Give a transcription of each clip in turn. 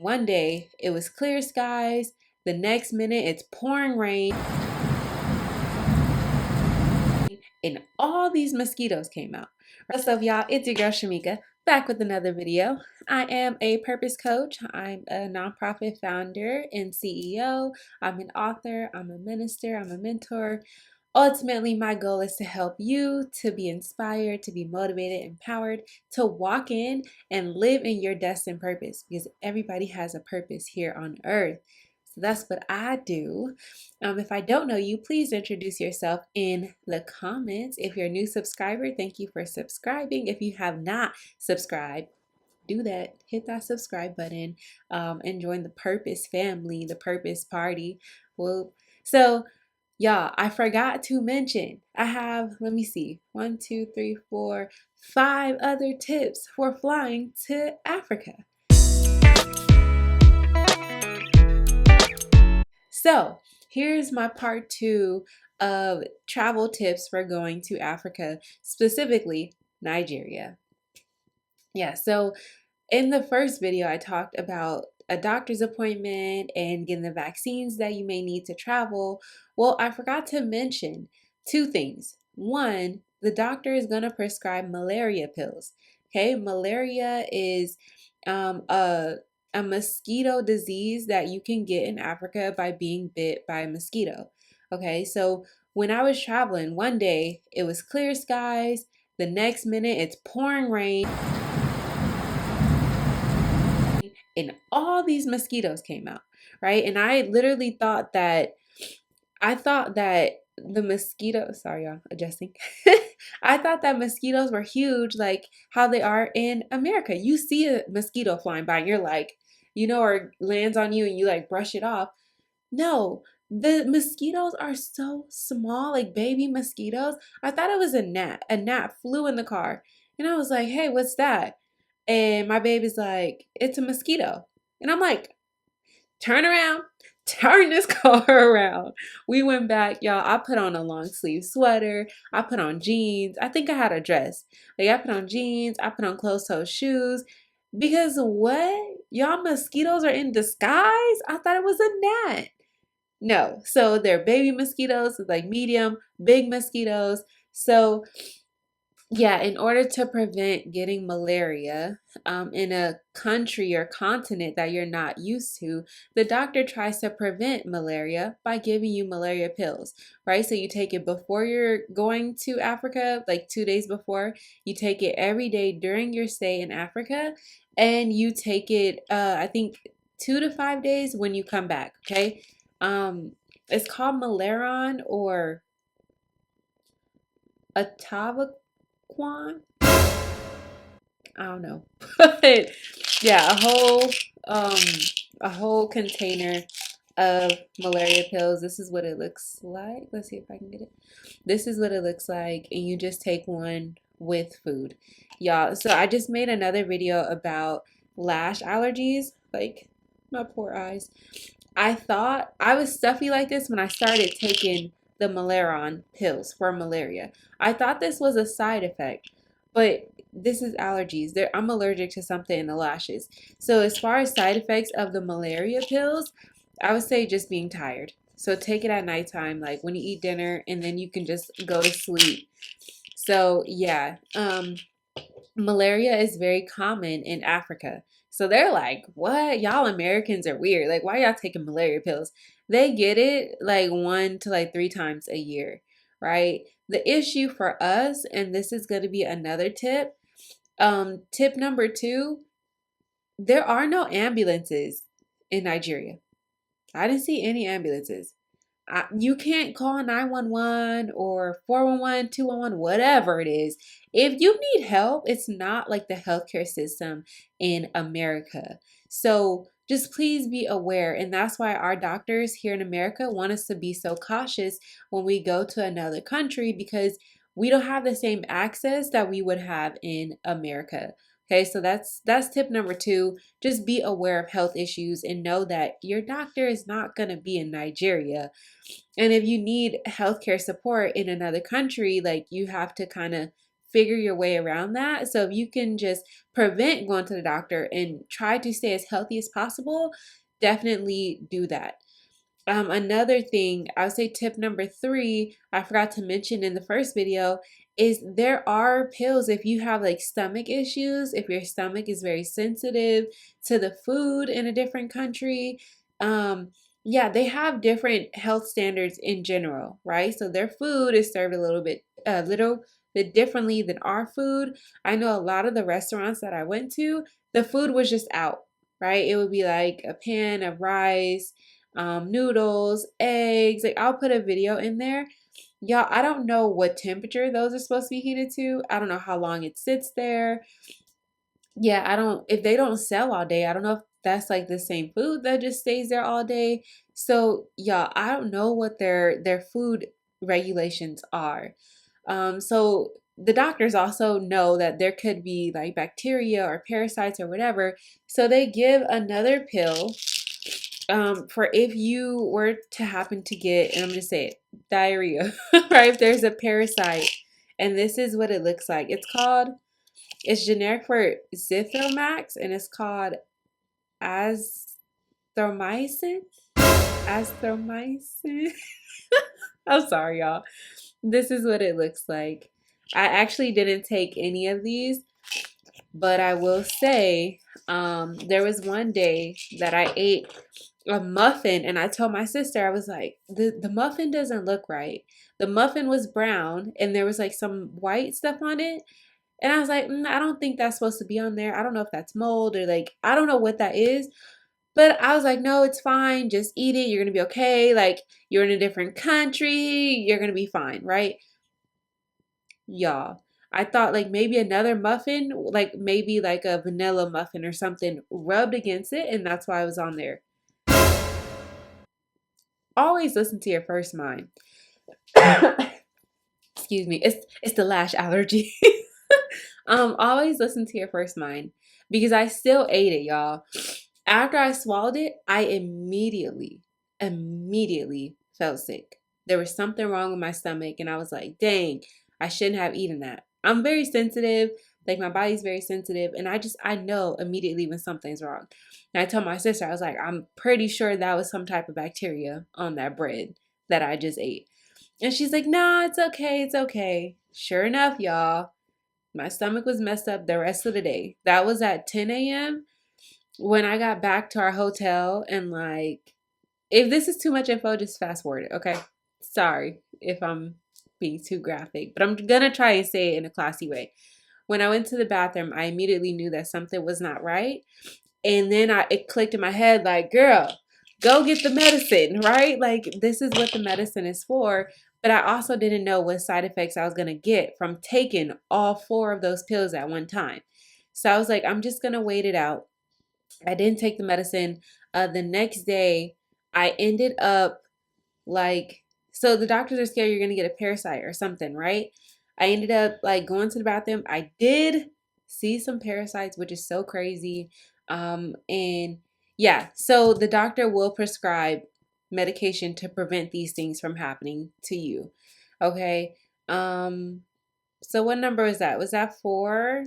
One day it was clear skies, the next minute it's pouring rain, and all these mosquitoes came out. What's up, y'all? It's your girl Shameka, back with another video. I am a purpose coach. I'm a nonprofit founder and CEO. I'm an author, I'm a minister, I'm a mentor. Ultimately, my goal is to help you to be inspired, to be motivated, empowered, to walk in and live in your destined purpose, because everybody has a purpose here on earth. So that's what I do. If I don't know you, please introduce yourself in the comments. If you're a new subscriber, thank you for subscribing. If you have not subscribed, do that. Hit that subscribe button and join the purpose family, the purpose party. Well, so y'all, I forgot to mention, I have, let me see, 1, 2, 3, 4, 5 other tips for flying to Africa. So here's my part 2 of travel tips for going to Africa, specifically Nigeria. Yeah, so in the first video, I talked about a doctor's appointment and getting the vaccines that you may need to travel. Well, I forgot to mention 2 things. One, the doctor is going to prescribe malaria pills. Okay, malaria is um, a, a mosquito disease that you can get in Africa by being bit by a mosquito. Okay, so when I was traveling, one day it was clear skies, the next minute it's pouring rain, and all these mosquitoes came out, right? And I literally thought that the mosquito, sorry y'all, adjusting. I thought that mosquitoes were huge, like how they are in America. You see a mosquito flying by and you're like, or lands on you and you like brush it off. No, the mosquitoes are so small, like baby mosquitoes. I thought it was a gnat. A gnat flew in the car. And I was like, hey, what's that? And my baby's like, it's a mosquito. And I'm like, turn around, turn this car around. We went back, y'all. I put on a long sleeve sweater. I put on jeans. I think I had a dress. Like, I put on jeans. I put on closed toe shoes. Because what? Y'all, mosquitoes are in disguise? I thought it was a gnat. No. So they're baby mosquitoes, like medium, big mosquitoes. So yeah, in order to prevent getting malaria in a country or continent that you're not used to, the doctor tries to prevent malaria by giving you malaria pills, right? So you take it before you're going to Africa, like 2 days before. You take it every day during your stay in Africa, and you take it, I think, 2 to 5 days when you come back, okay? It's called Malaron or Atavaquan. I don't know. But yeah, um a whole container of malaria pills. This is what it looks like. Let's see if I can get it. This is what it looks like, and you just take one with food. Y'all, so I just made another video about lash allergies, like my poor eyes. I thought I was stuffy like this when I started taking the Malaron pills for malaria. I thought this was a side effect, but this is allergies. I'm allergic to something in the lashes. So as far as side effects of the malaria pills, I would say just being tired. So take it at nighttime, like when you eat dinner, and then you can just go to sleep. So yeah, malaria is very common in Africa. So they're like, what? Y'all Americans are weird. Like, why y'all taking malaria pills? They get it like 1 to 3 times a year, right? The issue for us, and this is going to be another tip. Tip number 2, there are no ambulances in Nigeria. I didn't see any ambulances. You can't call 911 or 411, 211, whatever it is. If you need help, it's not like the healthcare system in America. So just please be aware. And that's why our doctors here in America want us to be so cautious when we go to another country, because we don't have the same access that we would have in America. Okay, so that's tip number 2. Just be aware of health issues and know that your doctor is not going to be in Nigeria. And if you need healthcare support in another country, like, you have to kind of figure your way around that. So if you can just prevent going to the doctor and try to stay as healthy as possible, definitely do that. Another thing, I would say tip number three, I forgot to mention in the first video, is there are pills if you have like stomach issues, if your stomach is very sensitive to the food in a different country. Yeah, they have different health standards in general, right? So their food is served a little bit differently than our food. I know a lot of the restaurants that I went to, the food was just out, right? It would be like a pan of rice, noodles, eggs. Like I'll put a video in there. Y'all, I don't know what temperature those are supposed to be heated to. I don't know how long it sits there. Yeah, I don't, if they don't sell all day, I don't know if that's like the same food that just stays there all day. So, y'all, I don't know what their food regulations are. So the doctors also know that there could be like bacteria or parasites or whatever. So they give another pill for if you were to happen to get, and I'm just saying, diarrhea, right? If there's a parasite, and this is what it looks like. It's generic for Zithromax, and it's called azthromycin. Azthromycin. I'm sorry, y'all. This is what it looks like. I actually didn't take any of these, but I will say, there was one day that I ate a muffin and I told my sister, I was like, the muffin doesn't look right. The muffin was brown and there was like some white stuff on it. And I was like, I don't think that's supposed to be on there. I don't know if that's mold or like, I don't know what that is. But I was like, no, it's fine. Just eat it. You're going to be okay. Like, you're in a different country. You're going to be fine, right? Y'all, I thought like maybe another muffin, like maybe like a vanilla muffin or something rubbed against it. And that's why I was on there. Always listen to your first mind. Excuse me. It's the lash allergy. Always listen to your first mind because I still ate it, y'all. After I swallowed it, I immediately felt sick. There was something wrong with my stomach, and I was like, dang, I shouldn't have eaten that. I'm very sensitive, like my body's very sensitive, and I know immediately when something's wrong. And I told my sister, I was like, I'm pretty sure that was some type of bacteria on that bread that I just ate. And she's like, nah, it's okay, it's okay. Sure enough, y'all, my stomach was messed up the rest of the day. That was at 10 a.m. When I got back to our hotel, and like, if this is too much info, just fast forward it, okay? Sorry if I'm being too graphic, but I'm gonna try and say it in a classy way. When I went to the bathroom, I immediately knew that something was not right. And then it clicked in my head like, girl, go get the medicine, right? Like, this is what the medicine is for. But I also didn't know what side effects I was going to get from taking all four of those pills at one time. So I was like, I'm just going to wait it out. I didn't take the medicine. The next day, I ended up like, so the doctors are scared you're going to get a parasite or something, right? I ended up like going to the bathroom. I did see some parasites, which is so crazy. And yeah, so the doctor will prescribe medication to prevent these things from happening to you. Okay. So what number was that? Was that four?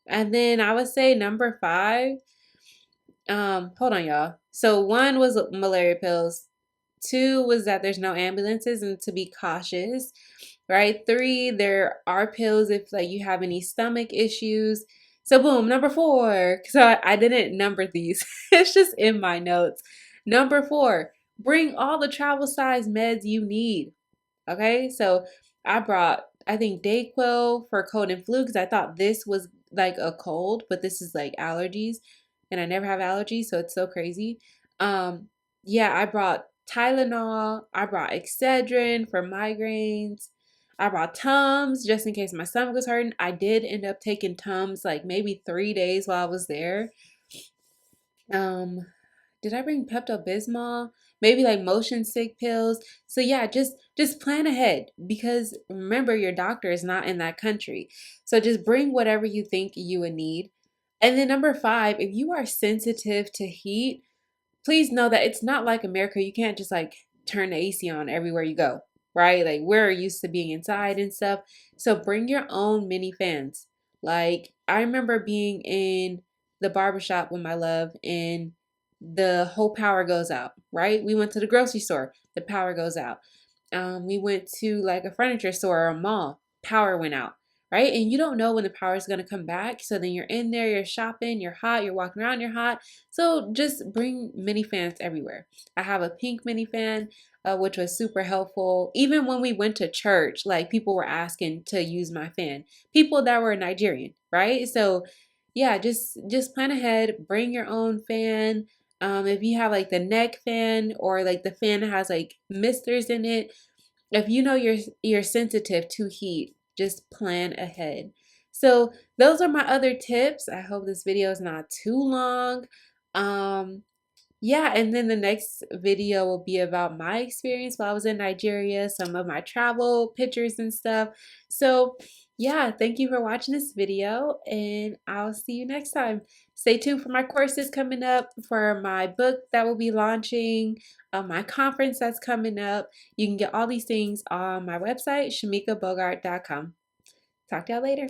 And then I would say number five. Hold on, y'all. So one was malaria pills. Two was that there's no ambulances and to be cautious, right? Three, there are pills if like you have any stomach issues. So boom, number four. So I didn't number these. It's just in my notes. Number four, bring all the travel size meds you need. Okay, so I brought, I think, Dayquil for cold and flu because I thought this was like a cold, but this is like allergies, and I never have allergies, so it's so crazy. Yeah, I brought Tylenol, I brought Excedrin for migraines, I brought Tums just in case my stomach was hurting. I did end up taking Tums like maybe 3 days while I was there. Um, did I bring Pepto-Bismol? Maybe like motion sick pills. So yeah, just plan ahead because remember your doctor is not in that country. So just bring whatever you think you would need. And then number five, if you are sensitive to heat, please know that it's not like America. You can't just like turn the AC on everywhere you go. right? Like we're used to being inside and stuff. So bring your own mini fans. Like I remember being in the barbershop with my love and the whole power goes out, right? We went to the grocery store, the power goes out. We went to like a furniture store or a mall, power went out, right? And you don't know when the power is going to come back. So then you're in there, you're shopping, you're hot, you're walking around, you're hot. So just bring mini fans everywhere. I have a pink mini fan, which was super helpful. Even when we went to church, like people were asking to use my fan, people that were Nigerian, right? So yeah, just plan ahead, bring your own fan. If you have like the neck fan or like the fan that has like misters in it, if you know you're sensitive to heat, just plan ahead. So those are my other tips. I hope this video is not too long. Um, yeah, and then the next video will be about my experience while I was in Nigeria, some of my travel pictures and stuff. So, yeah, thank you for watching this video, and I'll see you next time. Stay tuned for my courses coming up, for my book that will be launching, my conference that's coming up. You can get all these things on my website, shamekabogart.com. Talk to y'all later.